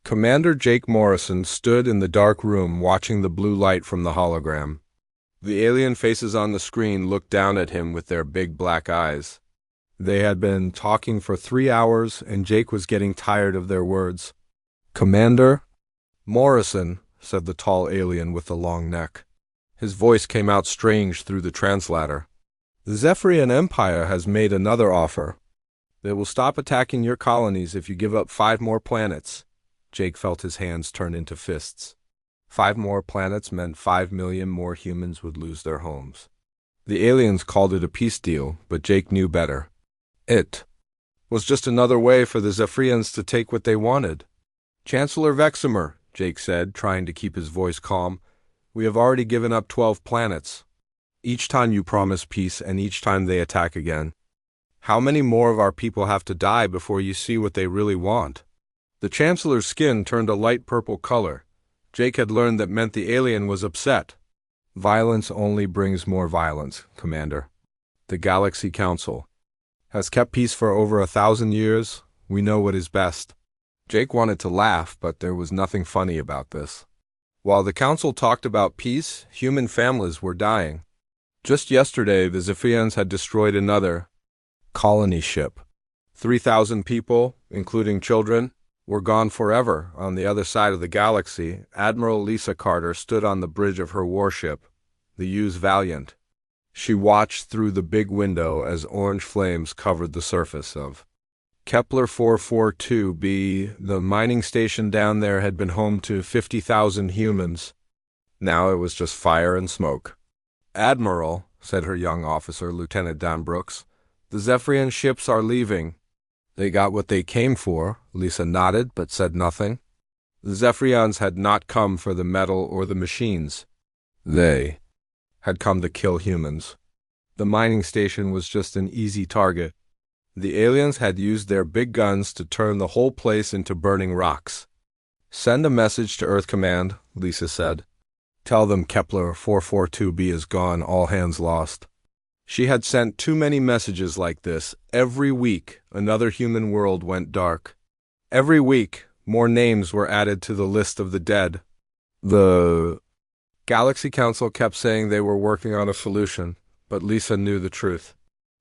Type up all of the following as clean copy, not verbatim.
Commander Jake Morrison stood in the dark room watching the blue light from the hologram. The alien faces on the screen looked down at him with their big black eyes. They had been talking for 3 hours, and Jake was getting tired of their words. "Commander?" "Morrison," said the tall alien with the long neck. His voice came out strange through the translator. "The Zephyrian Empire has made another offer. They will stop attacking your colonies if you give up 5 more planets." Jake felt his hands turn into fists. 5 more planets meant 5 million more humans would lose their homes. The aliens called it a peace deal, but Jake knew better. It was just another way for the Zephyrians to take what they wanted. "Chancellor Veximer," Jake said, trying to keep his voice calm, "we have already given up 12 planets. Each time you promise peace and each time they attack again. How many more of our people have to die before you see what they really want?" The Chancellor's skin turned a light purple color. Jake had learned that meant the alien was upset. "Violence only brings more violence, Commander. The Galaxy Council has kept peace for over 1,000 years. We know what is best." Jake wanted to laugh, but there was nothing funny about this. While the Council talked about peace, human families were dying. Just yesterday, the Zephyrians had destroyed another colony ship. 3,000 people, including children, were gone forever. On the other side of the galaxy, Admiral Lisa Carter stood on the bridge of her warship, the USS Valiant. She watched through the big window as orange flames covered the surface of Kepler 442b. The mining station down there had been home to 50,000 humans. Now it was just fire and smoke. "Admiral," said her young officer, Lieutenant Dan Brooks, "the Zephyrian ships are leaving." "They got what they came for," Lisa nodded, but said nothing. The Zephyrians had not come for the metal or the machines. They had come to kill humans. The mining station was just an easy target. The aliens had used their big guns to turn the whole place into burning rocks. "Send a message to Earth Command," Lisa said. "Tell them Kepler 442b is gone, all hands lost." She had sent too many messages like this. Every week, another human world went dark. Every week, more names were added to the list of the dead. The Galaxy Council kept saying they were working on a solution, but Lisa knew the truth.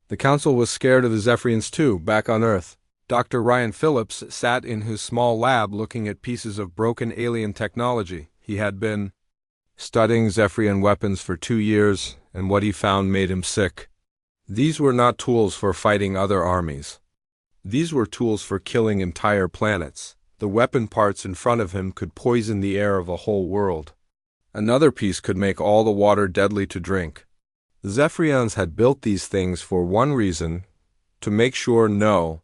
The Council was scared of the Zephyrians too, back on Earth. Dr. Ryan Phillips sat in his small lab looking at pieces of broken alien technology. He had been studying Zephyrian weapons for 2 years, and what he found made him sick. These were not tools for fighting other armies. These were tools for killing entire planets. The weapon parts in front of him could poison the air of a whole world. Another piece could make all the water deadly to drink. The Zephyrians had built these things for one reason: to make sure no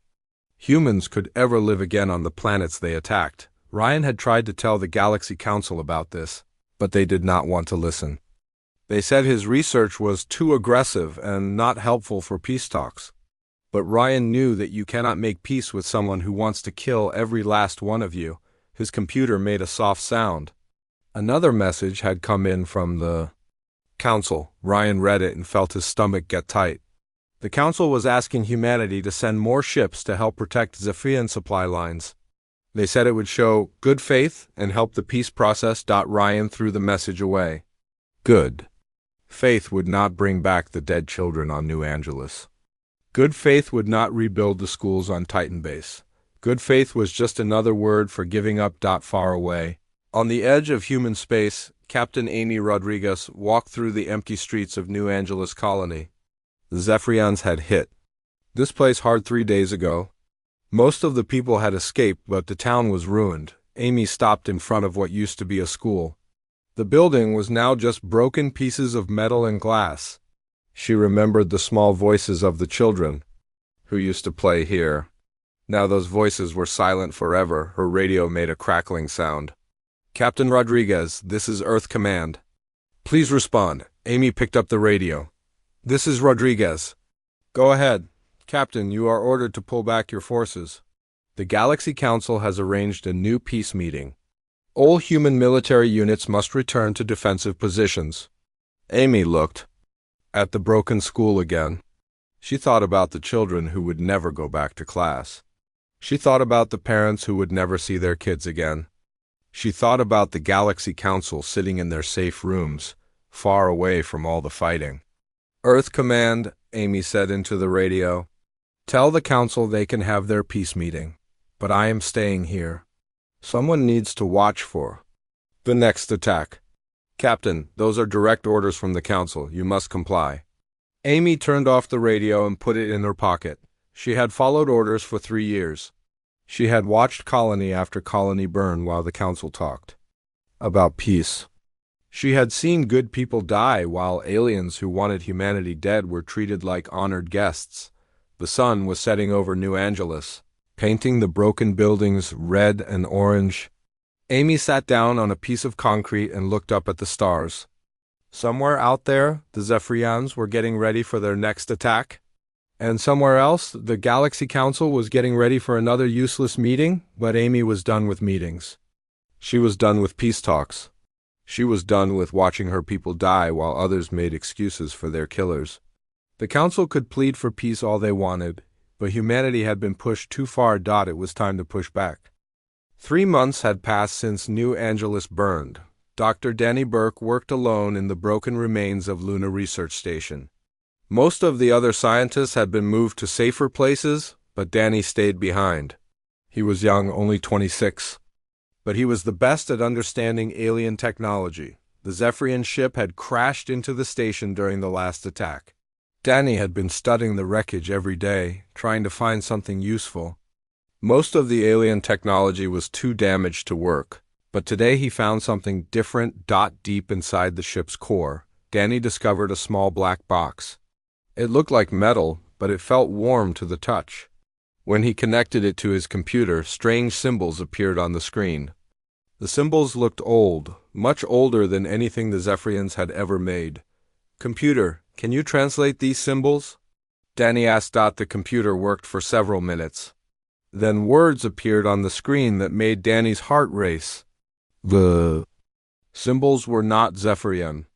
humans could ever live again on the planets they attacked. Ryan had tried to tell the Galaxy Council about this, but they did not want to listen. They said his research was too aggressive and not helpful for peace talks. But Ryan knew that you cannot make peace with someone who wants to kill every last one of you. His computer made a soft sound. Another message had come in from the Council. Ryan read it and felt his stomach get tight. The Council was asking humanity to send more ships to help protect Zephyrian supply lines. They said it would show good faith and help the peace process. Ryan threw the message away. Good faith would not bring back the dead children on New Angeles. Good faith would not rebuild the schools on Titan Base. Good faith was just another word for giving up. Far away, on the edge of human space, Captain Amy Rodriguez walked through the empty streets of New Angeles Colony. The Zephyrians had hit this place hard 3 days ago. Most of the people had escaped, but the town was ruined. Amy stopped in front of what used to be a school. The building was now just broken pieces of metal and glass. She remembered the small voices of the children who used to play here. Now those voices were silent forever. Her radio made a crackling sound. "Captain Rodriguez, this is Earth Command. Please respond." Amy picked up the radio. "This is Rodriguez." "Go ahead. Captain, you are ordered to pull back your forces. The Galaxy Council has arranged a new peace meeting. All human military units must return to defensive positions." Amy looked at the broken school again. She thought about the children who would never go back to class. She thought about the parents who would never see their kids again. She thought about the Galaxy Council sitting in their safe rooms, far away from all the fighting. "Earth Command," Amy said into the radio. "Tell the Council they can have their peace meeting, but I am staying here. Someone needs to watch for the next attack." "Captain, those are direct orders from the Council. You must comply." Amy turned off the radio and put it in her pocket. She had followed orders for 3 years. She had watched colony after colony burn while the Council talked about peace. She had seen good people die while aliens who wanted humanity dead were treated like honored guests. The sun was setting over New Angeles, painting the broken buildings red and orange. Amy sat down on a piece of concrete and looked up at the stars. Somewhere out there, the Zephyrians were getting ready for their next attack. And somewhere else, the Galaxy Council was getting ready for another useless meeting, but Amy was done with meetings. She was done with peace talks. She was done with watching her people die while others made excuses for their killers. The Council could plead for peace all they wanted, but humanity had been pushed too far. It was time to push back. 3 months had passed since New Angeles burned. Dr. Danny Burke worked alone in the broken remains of Luna Research Station. Most of the other scientists had been moved to safer places, but Danny stayed behind. He was young, only 26. But he was the best at understanding alien technology. The Zephyrian ship had crashed into the station during the last attack. Danny had been studying the wreckage every day, trying to find something useful. Most of the alien technology was too damaged to work, but today he found something different. Deep inside the ship's core, Danny discovered a small black box. It looked like metal, but it felt warm to the touch. When he connected it to his computer, strange symbols appeared on the screen. The symbols looked old, much older than anything the Zephyrians had ever made. "Computer, can you translate these symbols?" Danny asked. The computer worked for several minutes. Then words appeared on the screen that made Danny's heart race. The symbols were not Zephyrian.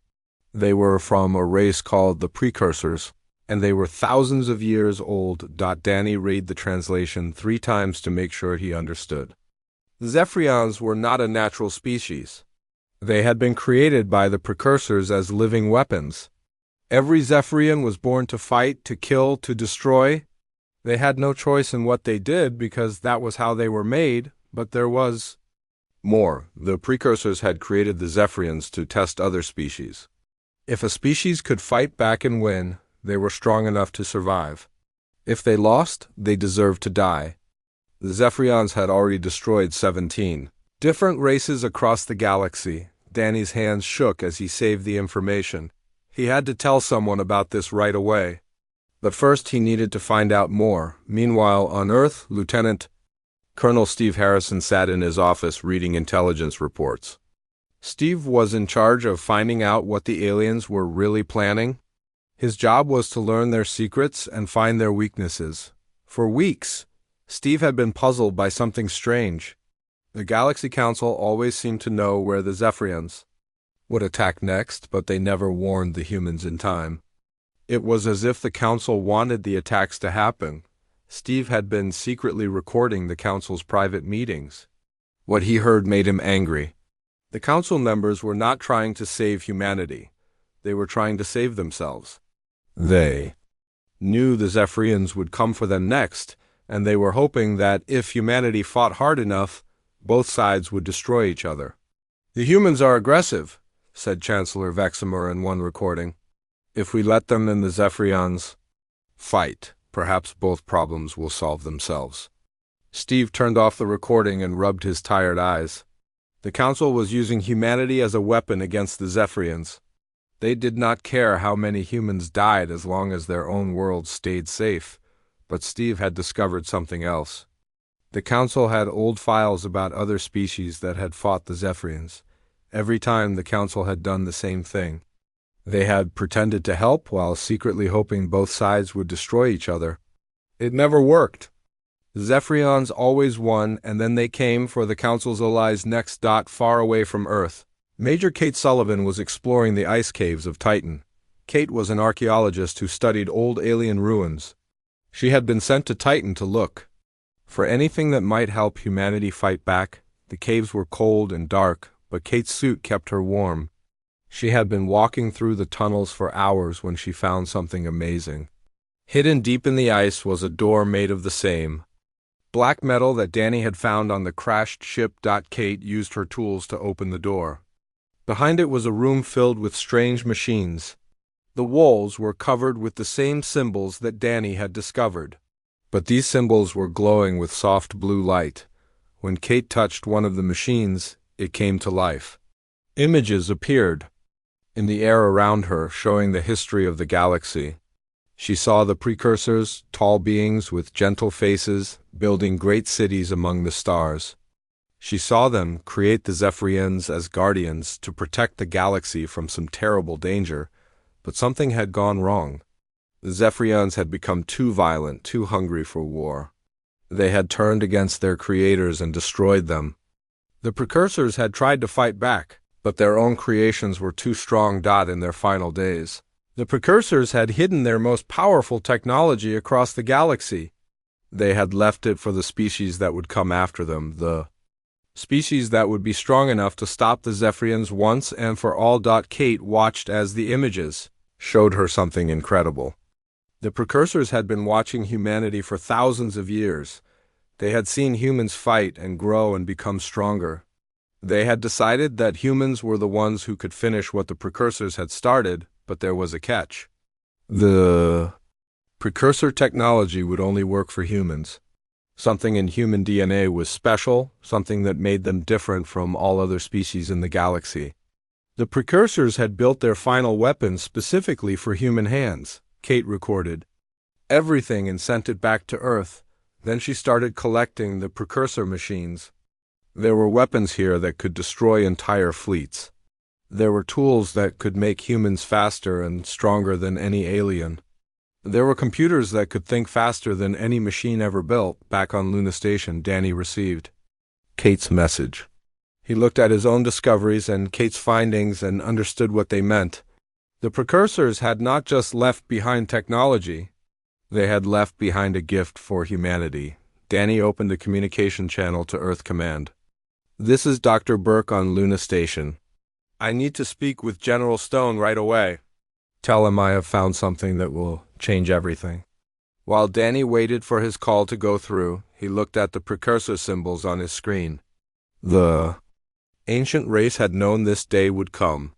They were from a race called the Precursors, and they were thousands of years old. Danny read the translation 3 times to make sure he understood. The Zephyrians were not a natural species. They had been created by the Precursors as living weapons. Every Zephyrian was born to fight, to kill, to destroy. They had no choice in what they did because that was how they were made, but there was more. The Precursors had created the Zephyrians to test other species. If a species could fight back and win, they were strong enough to survive. If they lost, they deserved to die. The Zephyrians had already destroyed 17 different races across the galaxy. Danny's hands shook as he saved the information. He had to tell someone about this right away. But first he needed to find out more. Meanwhile, on Earth, Lieutenant Colonel Steve Harrison sat in his office reading intelligence reports. Steve was in charge of finding out what the aliens were really planning. His job was to learn their secrets and find their weaknesses. For weeks, Steve had been puzzled by something strange. The Galaxy Council always seemed to know where the Zephyrians would attack next, but they never warned the humans in time. It was as if the Council wanted the attacks to happen. Steve had been secretly recording the Council's private meetings. What he heard made him angry. The Council members were not trying to save humanity. They were trying to save themselves. They knew the Zephyrians would come for them next, and they were hoping that if humanity fought hard enough, both sides would destroy each other. "The humans are aggressive," said Chancellor Veximer in one recording. "If we let them and the Zephyrians fight, perhaps both problems will solve themselves." Steve turned off the recording and rubbed his tired eyes. The Council was using humanity as a weapon against the Zephyrians. They did not care how many humans died as long as their own world stayed safe. But Steve had discovered something else. The Council had old files about other species that had fought the Zephyrians. Every time the Council had done the same thing. They had pretended to help while secretly hoping both sides would destroy each other. It never worked. The Zephyrians always won, and then they came for the Council's allies next. Far away from Earth, Major Kate Sullivan was exploring the ice caves of Titan. Kate was an archaeologist who studied old alien ruins. She had been sent to Titan to look. For anything that might help humanity fight back. The caves were cold and dark, but Kate's suit kept her warm. She had been walking through the tunnels for hours when she found something amazing. Hidden deep in the ice was a door made of the same black metal that Danny had found on the crashed ship. Kate used her tools to open the door. Behind it was a room filled with strange machines. The walls were covered with the same symbols that Danny had discovered. But these symbols were glowing with soft blue light. When Kate touched one of the machines, it came to life. Images appeared in the air around her, showing the history of the galaxy. She saw the precursors, tall beings with gentle faces, building great cities among the stars. She saw them create the Zephyrians as guardians to protect the galaxy from some terrible danger, but something had gone wrong. The Zephyrians had become too violent, too hungry for war. They had turned against their creators and destroyed them. The precursors had tried to fight back, but their own creations were too strong. In their final days, the precursors had hidden their most powerful technology across the galaxy. They had left it for the species that would come after them, the species that would be strong enough to stop the Zephyrians once and for all. Kate watched as the images showed her something incredible. The precursors had been watching humanity for thousands of years. They had seen humans fight and grow and become stronger. They had decided that humans were the ones who could finish what the precursors had started, but there was a catch. The precursor technology would only work for humans. Something in human DNA was special, something that made them different from all other species in the galaxy. The precursors had built their final weapons specifically for human hands. Kate recorded everything and sent it back to Earth. Then she started collecting the precursor machines. There were weapons here that could destroy entire fleets. There were tools that could make humans faster and stronger than any alien. There were computers that could think faster than any machine ever built. Back on Luna Station, Danny received Kate's message. He looked at his own discoveries and Kate's findings and understood what they meant. The precursors had not just left behind technology, they had left behind a gift for humanity. Danny opened a communication channel to Earth Command. This is Dr. Burke on Luna Station. I need to speak with General Stone right away. Tell him I have found something that will change everything. While Danny waited for his call to go through, he looked at the precursor symbols on his screen. The ancient race had known this day would come.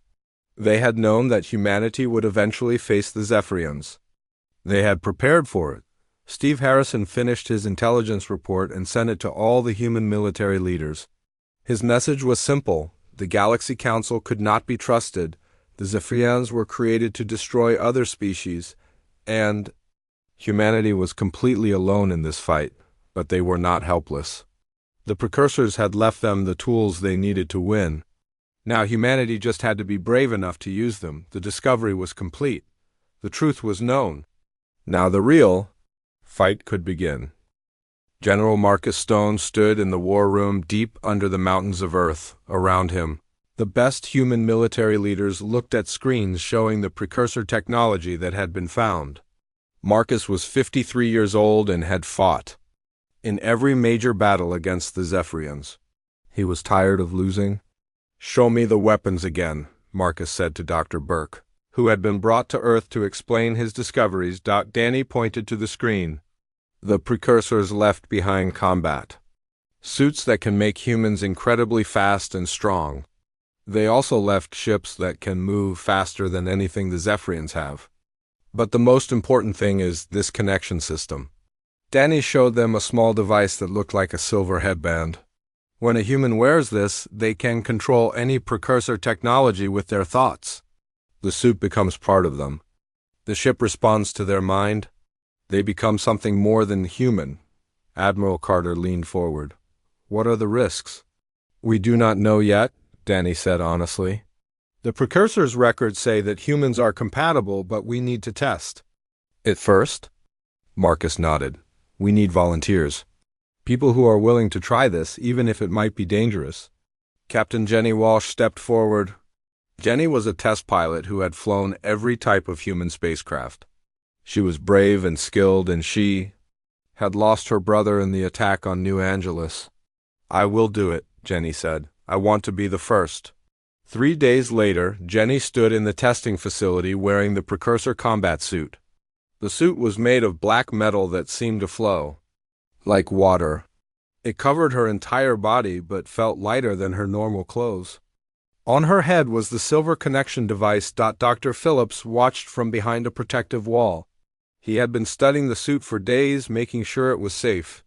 They had known that humanity would eventually face the Zephyrians. They had prepared for it. Steve Harrison finished his intelligence report and sent it to all the human military leaders. His message was simple. The Galaxy Council could not be trusted. The Zephyrians were created to destroy other species, and humanity was completely alone in this fight, but they were not helpless. The precursors had left them the tools they needed to win. Now humanity just had to be brave enough to use them. The discovery was complete. The truth was known. Now the real fight could begin. General Marcus Stone stood in the war room deep under the mountains of Earth. Around him, the best human military leaders looked at screens showing the precursor technology that had been found. Marcus was 53 years old and had fought in every major battle against the Zephyrians. He was tired of losing. Show me the weapons again, Marcus said to Dr. Burke, who had been brought to Earth to explain his discoveries. Danny pointed to the screen. The precursors left behind combat suits that can make humans incredibly fast and strong. They also left ships that can move faster than anything the Zephyrians have. But the most important thing is this connection system. Danny showed them a small device that looked like a silver headband. When a human wears this, they can control any precursor technology with their thoughts. The suit becomes part of them. The ship responds to their mind. They become something more than human. Admiral Carter leaned forward. What are the risks? We do not know yet, Danny said honestly. The precursors' records say that humans are compatible, but we need to test it first. Marcus nodded. We need volunteers. People who are willing to try this, even if it might be dangerous. Captain Jenny Walsh stepped forward. Jenny was a test pilot who had flown every type of human spacecraft. She was brave and skilled, and she had lost her brother in the attack on New Angeles. I will do it, Jenny said. I want to be the first. 3 days later, Jenny stood in the testing facility wearing the precursor combat suit. The suit was made of black metal that seemed to flow like water. It covered her entire body but felt lighter than her normal clothes. On her head was the silver connection device Dr. Phillips watched from behind a protective wall. He had been studying the suit for days, making sure it was safe.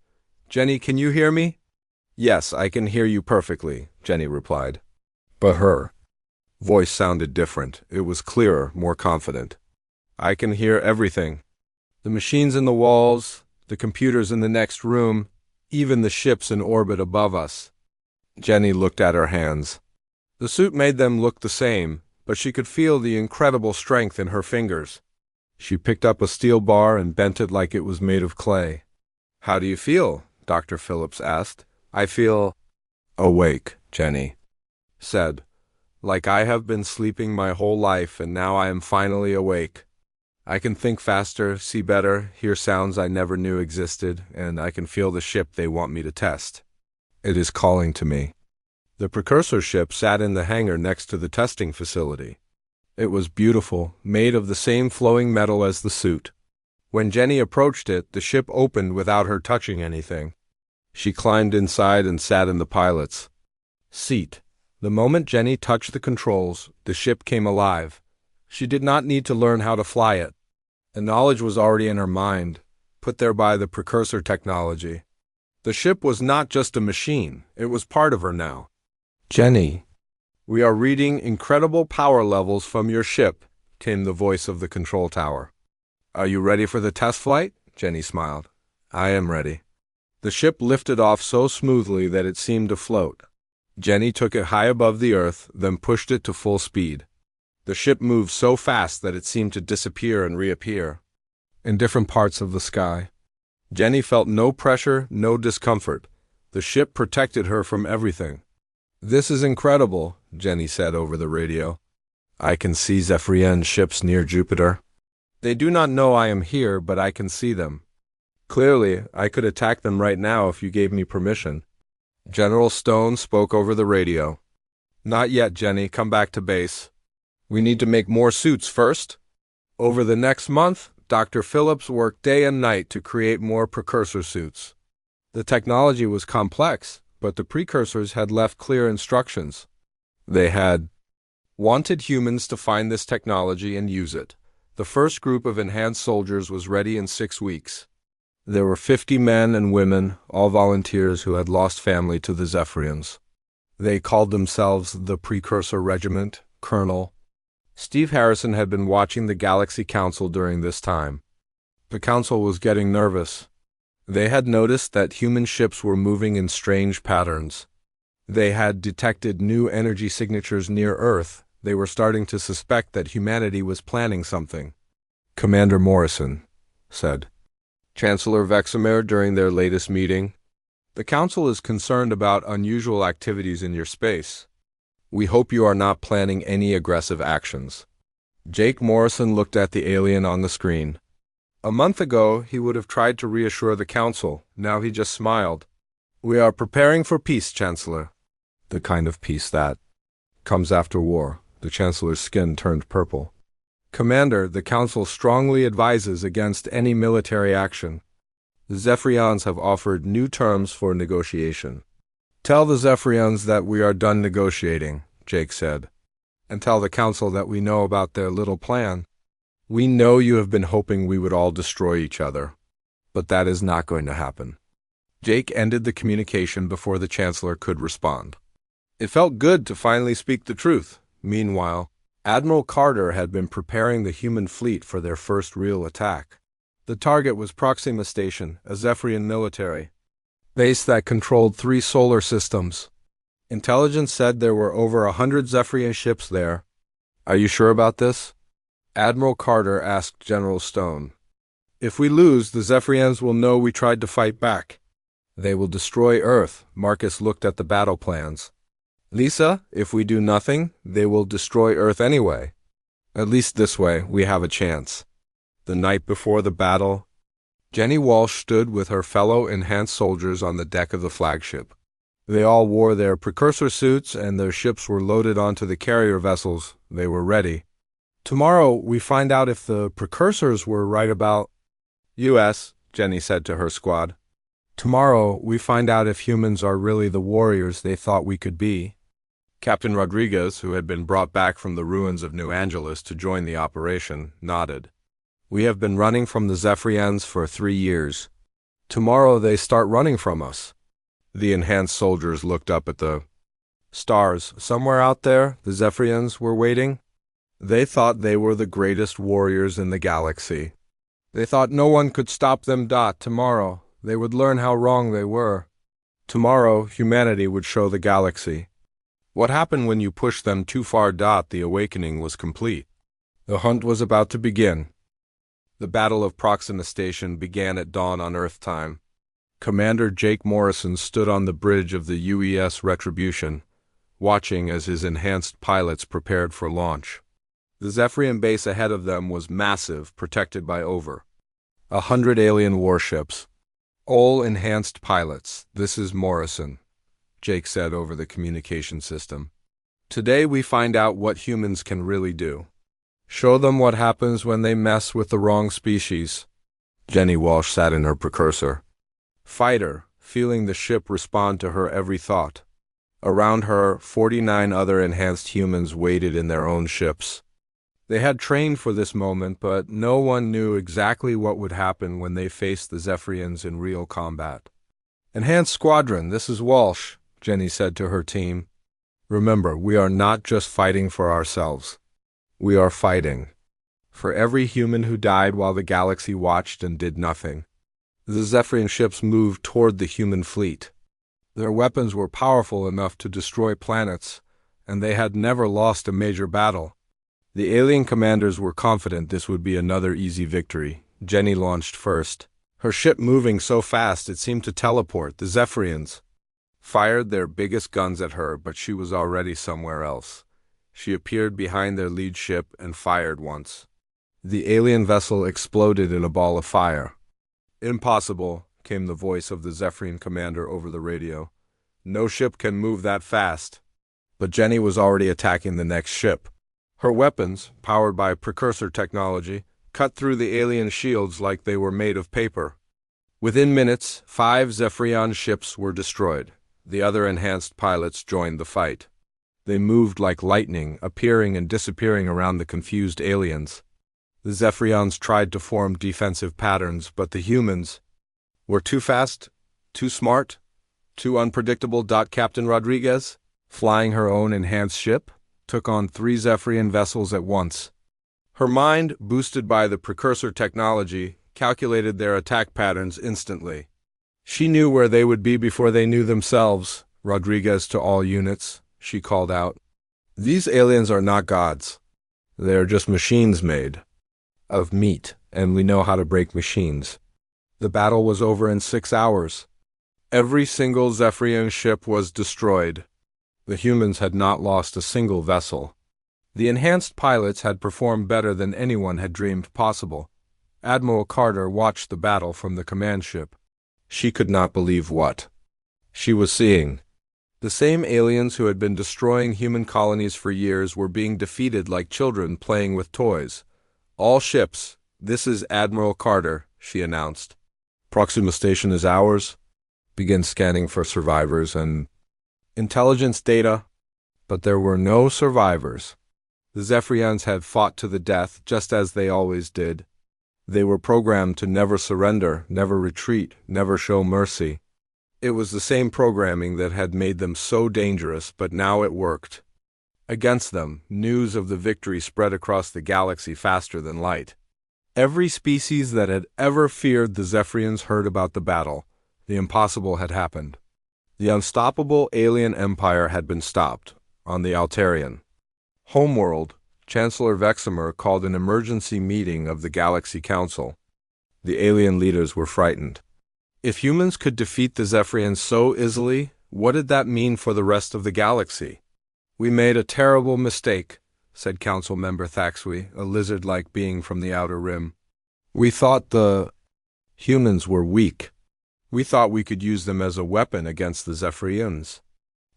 Jenny, can you hear me? Yes, I can hear you perfectly, Jenny replied. But her voice sounded different. It was clearer, more confident. I can hear everything. The machines in the walls, the computers in the next room, even the ships in orbit above us. Jenny looked at her hands. The suit made them look the same, but she could feel the incredible strength in her fingers. She picked up a steel bar and bent it like it was made of clay. How do you feel? Dr. Phillips asked. I feel awake, Jenny said. Like I have been sleeping my whole life and now I am finally awake. I can think faster, see better, hear sounds I never knew existed, and I can feel the ship they want me to test. It is calling to me. The precursor ship sat in the hangar next to the testing facility. It was beautiful, made of the same flowing metal as the suit. When Jenny approached it, the ship opened without her touching anything. She climbed inside and sat in the pilot's seat. The moment Jenny touched the controls, the ship came alive. She did not need to learn how to fly it. The knowledge was already in her mind, put there by the precursor technology. The ship was not just a machine, it was part of her now. Jenny, we are reading incredible power levels from your ship, came the voice of the control tower. Are you ready for the test flight? Jenny smiled. I am ready. The ship lifted off so smoothly that it seemed to float. Jenny took it high above the earth, then pushed it to full speed. The ship moved so fast that it seemed to disappear and reappear in different parts of the sky. Jenny felt no pressure, no discomfort. The ship protected her from everything. This is incredible, Jenny said over the radio. I can see Zephyrian ships near Jupiter. They do not know I am here, but I can see them. Clearly, I could attack them right now if you gave me permission. General Stone spoke over the radio. Not yet, Jenny. Come back to base. We need to make more suits first. Over the next month, Dr. Phillips worked day and night to create more precursor suits. The technology was complex, but the precursors had left clear instructions. They had wanted humans to find this technology and use it. The first group of enhanced soldiers was ready in 6 weeks. There were 50 men and women, all volunteers who had lost family to the Zephyrians. They called themselves the Precursor Regiment, Colonel. Steve Harrison had been watching the Galaxy Council during this time. The Council was getting nervous. They had noticed that human ships were moving in strange patterns. They had detected new energy signatures near Earth. They were starting to suspect that humanity was planning something. Commander Morrison said. Chancellor Vexamer during their latest meeting. The Council is concerned about unusual activities in your space. We hope you are not planning any aggressive actions. Jake Morrison looked at the alien on the screen. A month ago, he would have tried to reassure the Council. Now he just smiled. We are preparing for peace, Chancellor. The kind of peace that comes after war. The Chancellor's skin turned purple. Commander, the Council strongly advises against any military action. The Zephyrians have offered new terms for negotiation. Tell the Zephyrians that we are done negotiating, Jake said. And tell the Council that we know about their little plan. We know you have been hoping we would all destroy each other, but that is not going to happen. Jake ended the communication before the Chancellor could respond. It felt good to finally speak the truth. Meanwhile, Admiral Carter had been preparing the human fleet for their first real attack. The target was Proxima Station, a Zephyrian military base that controlled 3 solar systems. Intelligence said there were over 100 Zephyrian ships there. Are you sure about this? Admiral Carter asked General Stone. If we lose, the Zephyrians will know we tried to fight back. They will destroy Earth. Marcus looked at the battle plans. Lisa, if we do nothing, they will destroy Earth anyway. At least this way, we have a chance. The night before the battle, Jenny Walsh stood with her fellow enhanced soldiers on the deck of the flagship. They all wore their precursor suits and their ships were loaded onto the carrier vessels. They were ready. Tomorrow we find out if the precursors were right about US, Jenny said to her squad. Tomorrow we find out if humans are really the warriors they thought we could be. Captain Rodriguez, who had been brought back from the ruins of New Angeles to join the operation, nodded. We have been running from the Zephyrians for 3 years. Tomorrow they start running from us. The enhanced soldiers looked up at the stars. Somewhere out there, the Zephyrians were waiting. They thought they were the greatest warriors in the galaxy. They thought no one could stop them. Tomorrow, they would learn how wrong they were. Tomorrow, humanity would show the galaxy. What happened when you pushed them too far? The awakening was complete. The hunt was about to begin. The Battle of Proxima Station began at dawn on Earth time. Commander Jake Morrison stood on the bridge of the UES Retribution, watching as his enhanced pilots prepared for launch. The Zephyrian base ahead of them was massive, protected by over 100 alien warships. All enhanced pilots, this is Morrison, Jake said over the communication system. Today we find out what humans can really do. Show them what happens when they mess with the wrong species. Jenny Walsh sat in her precursor. Fighter, feeling the ship respond to her every thought. Around her, 49 other enhanced humans waited in their own ships. They had trained for this moment, but no one knew exactly what would happen when they faced the Zephyrians in real combat. Enhanced Squadron, this is Walsh, Jenny said to her team. Remember, we are not just fighting for ourselves. We are fighting for every human who died while the galaxy watched and did nothing. The Zephyrian ships moved toward the human fleet. Their weapons were powerful enough to destroy planets, and they had never lost a major battle. The alien commanders were confident this would be another easy victory. Jenny launched first. Her ship moving so fast it seemed to teleport. The Zephyrians fired their biggest guns at her, but she was already somewhere else. She appeared behind their lead ship and fired once. The alien vessel exploded in a ball of fire. Impossible, came the voice of the Zephyrian commander over the radio. No ship can move that fast. But Jenny was already attacking the next ship. Her weapons, powered by precursor technology, cut through the alien shields like they were made of paper. Within minutes, 5 Zephyrian ships were destroyed. The other enhanced pilots joined the fight. They moved like lightning, appearing and disappearing around the confused aliens. The Zephyrians tried to form defensive patterns, but the humans were too fast, too smart, too unpredictable. Captain Rodriguez, flying her own enhanced ship, took on 3 Zephyrian vessels at once. Her mind, boosted by the precursor technology, calculated their attack patterns instantly. She knew where they would be before they knew themselves. Rodriguez to all units, she called out. These aliens are not gods. They are just machines made of meat, and we know how to break machines. The battle was over in 6 hours. Every single Zephyrian ship was destroyed. The humans had not lost a single vessel. The enhanced pilots had performed better than anyone had dreamed possible. Admiral Carter watched the battle from the command ship. She could not believe what she was seeing. The same aliens who had been destroying human colonies for years were being defeated like children playing with toys. All ships, this is Admiral Carter, she announced. Proxima Station is ours. Begin scanning for survivors and intelligence data. But there were no survivors. The Zephyrians had fought to the death, just as they always did. They were programmed to never surrender, never retreat, never show mercy. It was the same programming that had made them so dangerous, but now it worked. Against them, news of the victory spread across the galaxy faster than light. Every species that had ever feared the Zephyrians heard about the battle. The impossible had happened. The unstoppable alien empire had been stopped, on the Altarian homeworld. Chancellor Veximer called an emergency meeting of the Galaxy Council. The alien leaders were frightened. If humans could defeat the Zephyrians so easily, what did that mean for the rest of the galaxy? We made a terrible mistake, said Council Member Thaxwi, a lizard-like being from the Outer Rim. We thought the Humans were weak. We thought we could use them as a weapon against the Zephyrians.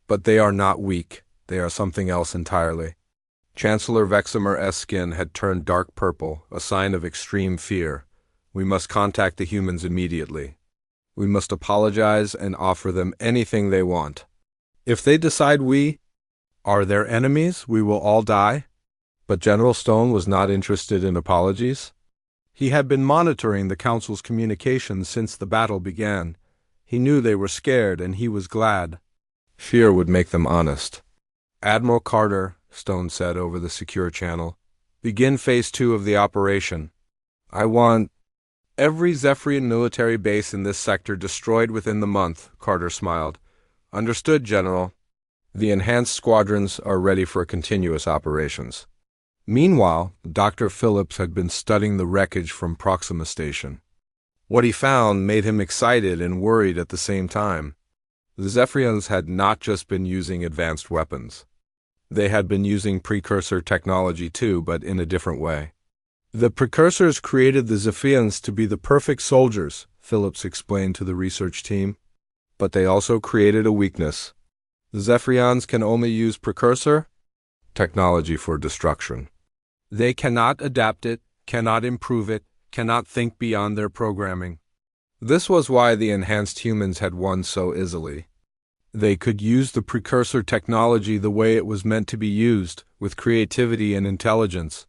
But they are not weak. They are something else entirely. Chancellor Veximer's skin had turned dark purple, a sign of extreme fear. We must contact the humans immediately. We must apologize and offer them anything they want. If they decide we are their enemies, we will all die. But General Stone was not interested in apologies. He had been monitoring the Council's communications since the battle began. He knew they were scared, and he was glad. Fear would make them honest. Admiral Carter, Stone said over the secure channel, begin Phase 2 of the operation. I want every Zephyrian military base in this sector destroyed within the month, Carter smiled. Understood, General. The enhanced squadrons are ready for continuous operations. Meanwhile, Dr. Phillips had been studying the wreckage from Proxima Station. What he found made him excited and worried at the same time. The Zephyrians had not just been using advanced weapons. They had been using precursor technology too, but in a different way. The precursors created the Zephyrians to be the perfect soldiers, Phillips explained to the research team. But they also created a weakness. The Zephyrians can only use precursor technology for destruction. They cannot adapt it, cannot improve it, cannot think beyond their programming. This was why the enhanced humans had won so easily. They could use the precursor technology the way it was meant to be used, with creativity and intelligence.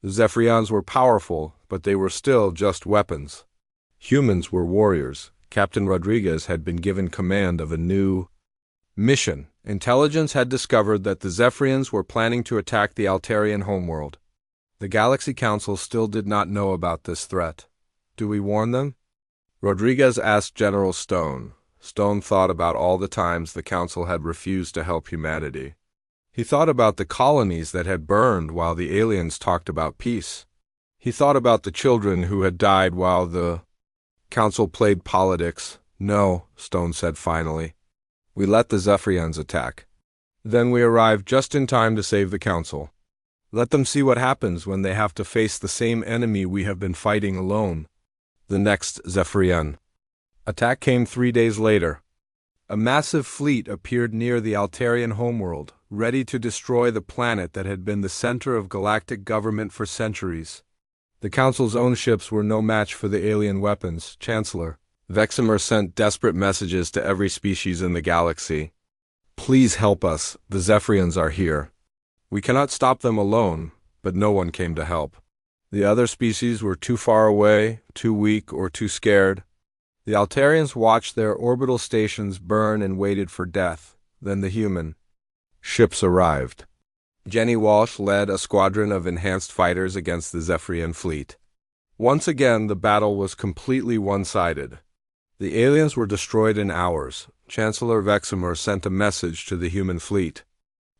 The Zephyrians were powerful, but they were still just weapons. Humans were warriors. Captain Rodriguez had been given command of a new mission. Intelligence had discovered that the Zephyrians were planning to attack the Altarian homeworld. The Galaxy Council still did not know about this threat. Do we warn them? Rodriguez asked General Stone. Stone thought about all the times the Council had refused to help humanity. He thought about the colonies that had burned while the aliens talked about peace. He thought about the children who had died while the Council played politics. No, Stone said finally. We let the Zephyrians attack. Then we arrived just in time to save the Council. Let them see what happens when they have to face the same enemy we have been fighting alone. The next Zephyrian attack came 3 days later. A massive fleet appeared near the Altarian homeworld, ready to destroy the planet that had been the center of galactic government for centuries. The Council's own ships were no match for the alien weapons. Chancellor Veximer sent desperate messages to every species in the galaxy. Please help us, the Zephyrians are here. We cannot stop them alone, but no one came to help. The other species were too far away, too weak, or too scared. The Altarians watched their orbital stations burn and waited for death. Then the human ships arrived. Jenny Walsh led a squadron of enhanced fighters against the Zephyrian fleet. Once again, the battle was completely one-sided. The aliens were destroyed in hours. Chancellor Veximer sent a message to the human fleet.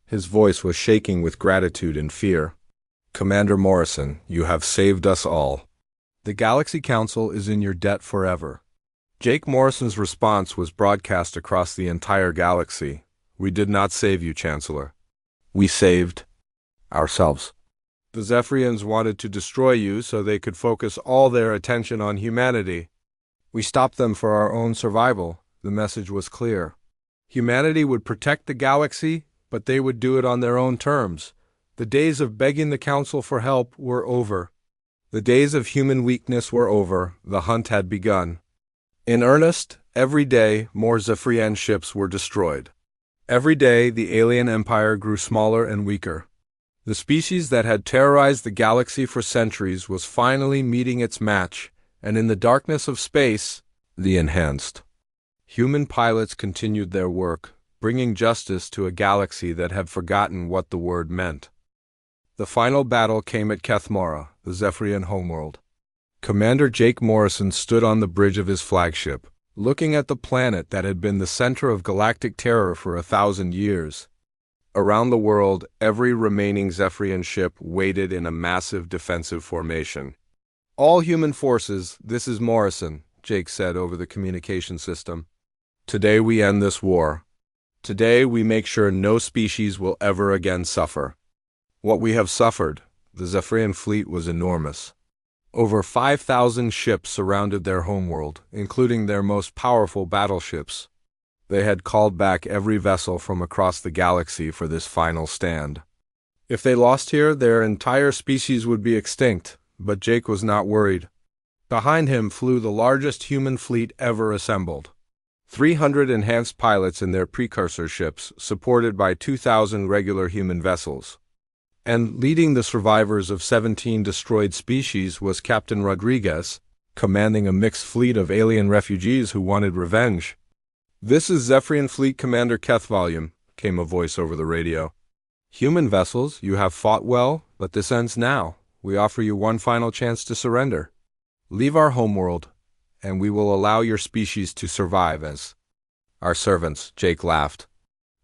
His voice was shaking with gratitude and fear. Commander Morrison, you have saved us all. The Galaxy Council is in your debt forever. Jake Morrison's response was broadcast across the entire galaxy. We did not save you, Chancellor. We saved ourselves. The Zephyrians wanted to destroy you so they could focus all their attention on humanity. We stopped them for our own survival. The message was clear. Humanity would protect the galaxy, but they would do it on their own terms. The days of begging the Council for help were over. The days of human weakness were over. The hunt had begun. In earnest, every day more Zephyrian ships were destroyed. Every day the alien empire grew smaller and weaker. The species that had terrorized the galaxy for centuries was finally meeting its match, and in the darkness of space, the enhanced human pilots continued their work, bringing justice to a galaxy that had forgotten what the word meant. The final battle came at Kethmora, the Zephyrian homeworld. Commander Jake Morrison stood on the bridge of his flagship, looking at the planet that had been the center of galactic terror for 1,000 years. Around the world, every remaining Zephyrian ship waited in a massive defensive formation. All human forces, this is Morrison, Jake said over the communication system. Today we end this war. Today we make sure no species will ever again suffer. What we have suffered, the Zephyrian fleet was enormous. Over 5,000 ships surrounded their homeworld, including their most powerful battleships. They had called back every vessel from across the galaxy for this final stand. If they lost here, their entire species would be extinct, but Jake was not worried. Behind him flew the largest human fleet ever assembled. 300 enhanced pilots in their precursor ships, supported by 2,000 regular human vessels. And leading the survivors of 17 destroyed species was Captain Rodriguez, commanding a mixed fleet of alien refugees who wanted revenge. "This is Zephyrian Fleet Commander Kethvolume," came a voice over the radio. "Human vessels, you have fought well, but this ends now. We offer you one final chance to surrender. Leave our homeworld, and we will allow your species to survive as our servants," Jake laughed.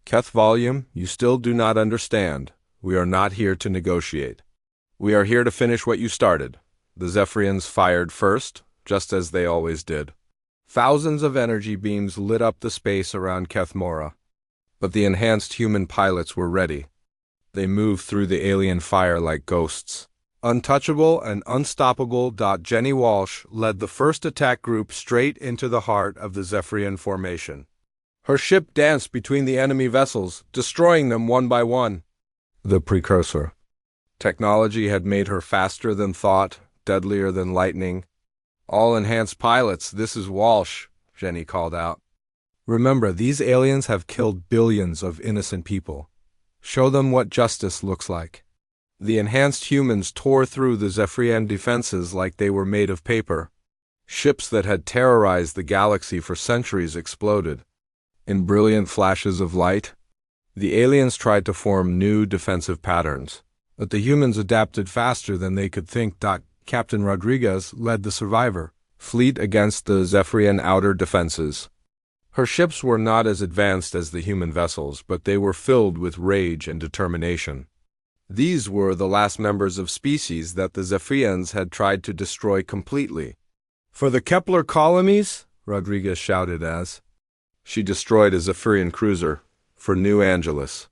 "Kethvolume, you still do not understand. We are not here to negotiate. We are here to finish what you started." The Zephyrians fired first, just as they always did. Thousands of energy beams lit up the space around Kethmora. But the enhanced human pilots were ready. They moved through the alien fire like ghosts. Untouchable and unstoppable. Jenny Walsh led the first attack group straight into the heart of the Zephyrian formation. Her ship danced between the enemy vessels, destroying them one by one. The precursor. Technology had made her faster than thought, deadlier than lightning. "All enhanced pilots, this is Walsh," Jenny called out. "Remember, these aliens have killed billions of innocent people. Show them what justice looks like." The enhanced humans tore through the Zephyrian defenses like they were made of paper. Ships that had terrorized the galaxy for centuries exploded. In brilliant flashes of light, the aliens tried to form new defensive patterns, but the humans adapted faster than they could think. Captain Rodriguez led the survivor fleet against the Zephyrian outer defenses. Her ships were not as advanced as the human vessels, but they were filled with rage and determination. These were the last members of species that the Zephyrians had tried to destroy completely. "For the Kepler colonies," Rodriguez shouted as she destroyed a Zephyrian cruiser. "For New Angeles.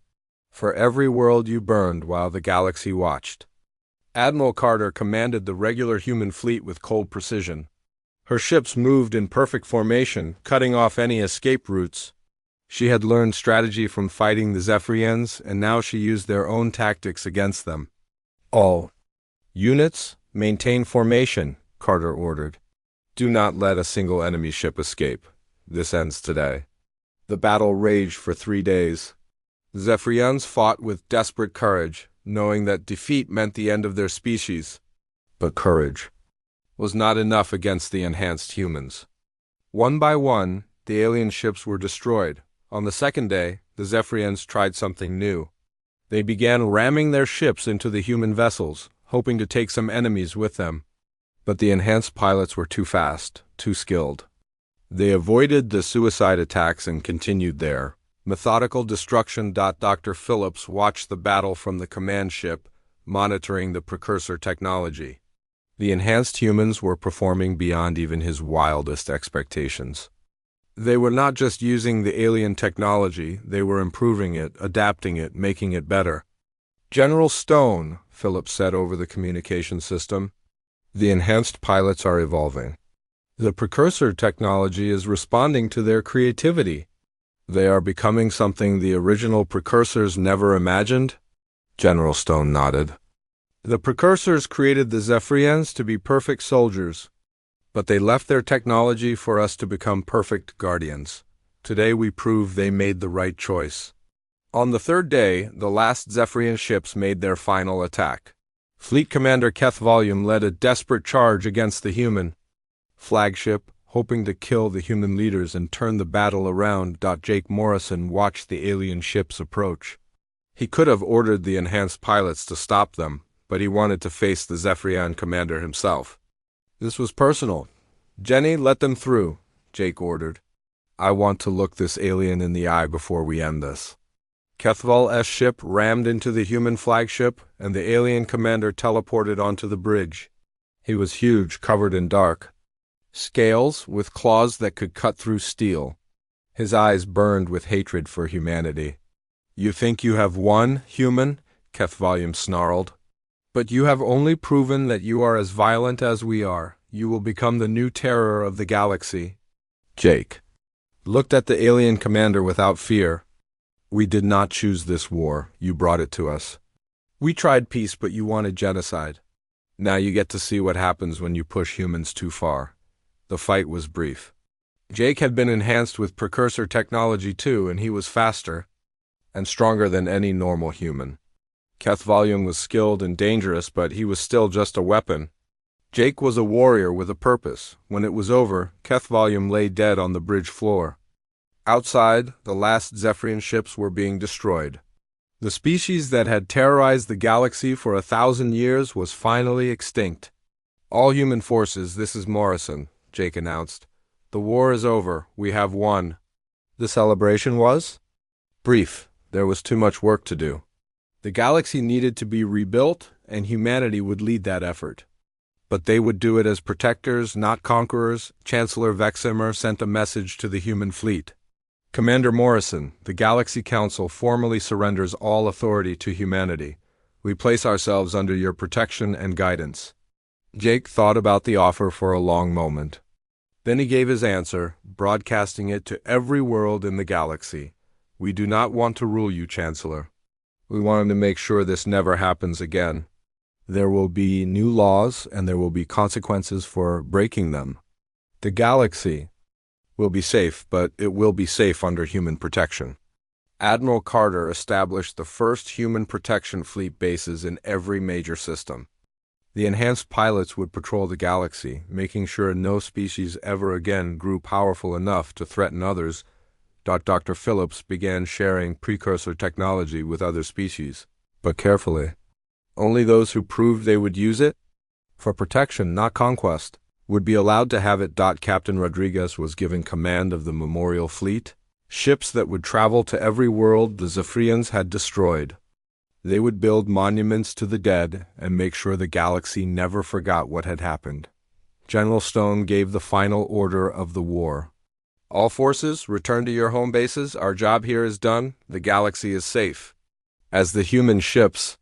For every world you burned while the galaxy watched." Admiral Carter commanded the regular human fleet with cold precision. Her ships moved in perfect formation, cutting off any escape routes. She had learned strategy from fighting the Zephyrians, and now she used their own tactics against them. "All units, maintain formation," Carter ordered. "Do not let a single enemy ship escape. This ends today." The battle raged for 3 days. The Zephyrians fought with desperate courage, knowing that defeat meant the end of their species. But courage was not enough against the enhanced humans. One by one, the alien ships were destroyed. On the second day, the Zephyrians tried something new. They began ramming their ships into the human vessels, hoping to take some enemies with them. But the enhanced pilots were too fast, too skilled. They avoided the suicide attacks and continued their methodical destruction. Dr. Phillips watched the battle from the command ship, monitoring the precursor technology. The enhanced humans were performing beyond even his wildest expectations. They were not just using the alien technology, they were improving it, adapting it, making it better. "General Stone," Phillips said over the communication system, "the enhanced pilots are evolving. The precursor technology is responding to their creativity. They are becoming something the original precursors never imagined." General Stone nodded. "The precursors created the Zephyrians to be perfect soldiers, but they left their technology for us to become perfect guardians. Today we prove they made the right choice." On the third day, the last Zephyrian ships made their final attack. Fleet Commander Kethvolume led a desperate charge against the human flagship, hoping to kill the human leaders and turn the battle around. Jake Morrison watched the alien ships approach. He could have ordered the enhanced pilots to stop them, but he wanted to face the Zephyrian commander himself. This was personal. "Jenny, let them through," Jake ordered. "I want to look this alien in the eye before we end this." Kethvol's ship rammed into the human flagship, and the alien commander teleported onto the bridge. He was huge, covered in dark scales with claws that could cut through steel. His eyes burned with hatred for humanity. "You think you have won, human?" Kethvolume snarled. But you have only proven that you are as violent as we are. You will become the new terror of the galaxy. Jake looked at the alien commander without fear. We did not choose this war. You brought it to us. We tried peace, but you wanted genocide. Now you get to see what happens when you push humans too far. The fight was brief. Jake had been enhanced with precursor technology too, and he was faster and stronger than any normal human. HFY was skilled and dangerous, but he was still just a weapon. Jake was a warrior with a purpose. When it was over, HFY lay dead on the bridge floor. Outside, the last Zephyrian ships were being destroyed. The species that had terrorized the galaxy for 1,000 years was finally extinct. All human forces, this is Morrison, Jake announced. The war is over. We have won. The celebration was brief. There was too much work to do. The galaxy needed to be rebuilt, and humanity would lead that effort. But they would do it as protectors, not conquerors. Chancellor Veximer sent a message to the human fleet. Commander Morrison, the Galaxy Council formally surrenders all authority to humanity. We place ourselves under your protection and guidance. Jake thought about the offer for a long moment. Then he gave his answer, broadcasting it to every world in the galaxy. We do not want to rule you, Chancellor. We want to make sure this never happens again. There will be new laws, and there will be consequences for breaking them. The galaxy will be safe, but it will be safe under human protection. Admiral Carter established the first human protection fleet bases in every major system. The enhanced pilots would patrol the galaxy, making sure no species ever again grew powerful enough to threaten others. Dr. Phillips began sharing precursor technology with other species, but carefully. Only those who proved they would use it for protection, not conquest, would be allowed to have it. Captain Rodriguez was given command of the Memorial Fleet, ships that would travel to every world the Zephyrians had destroyed. They would build monuments to the dead and make sure the galaxy never forgot what had happened. General Stone gave the final order of the war. All forces, return to your home bases. Our job here is done. The galaxy is safe. As the human ships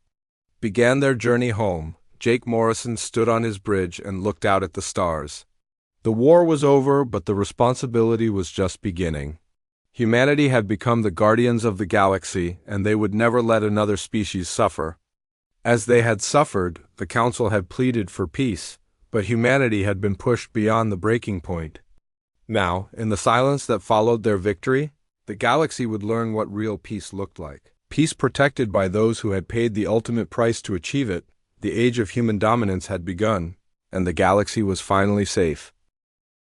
began their journey home, Jake Morrison stood on his bridge and looked out at the stars. The war was over, but the responsibility was just beginning. Humanity had become the guardians of the galaxy, and they would never let another species suffer. As they had suffered, the Council had pleaded for peace, but humanity had been pushed beyond the breaking point. Now, in the silence that followed their victory, the galaxy would learn what real peace looked like. Peace protected by those who had paid the ultimate price to achieve it. The age of human dominance had begun, and the galaxy was finally safe.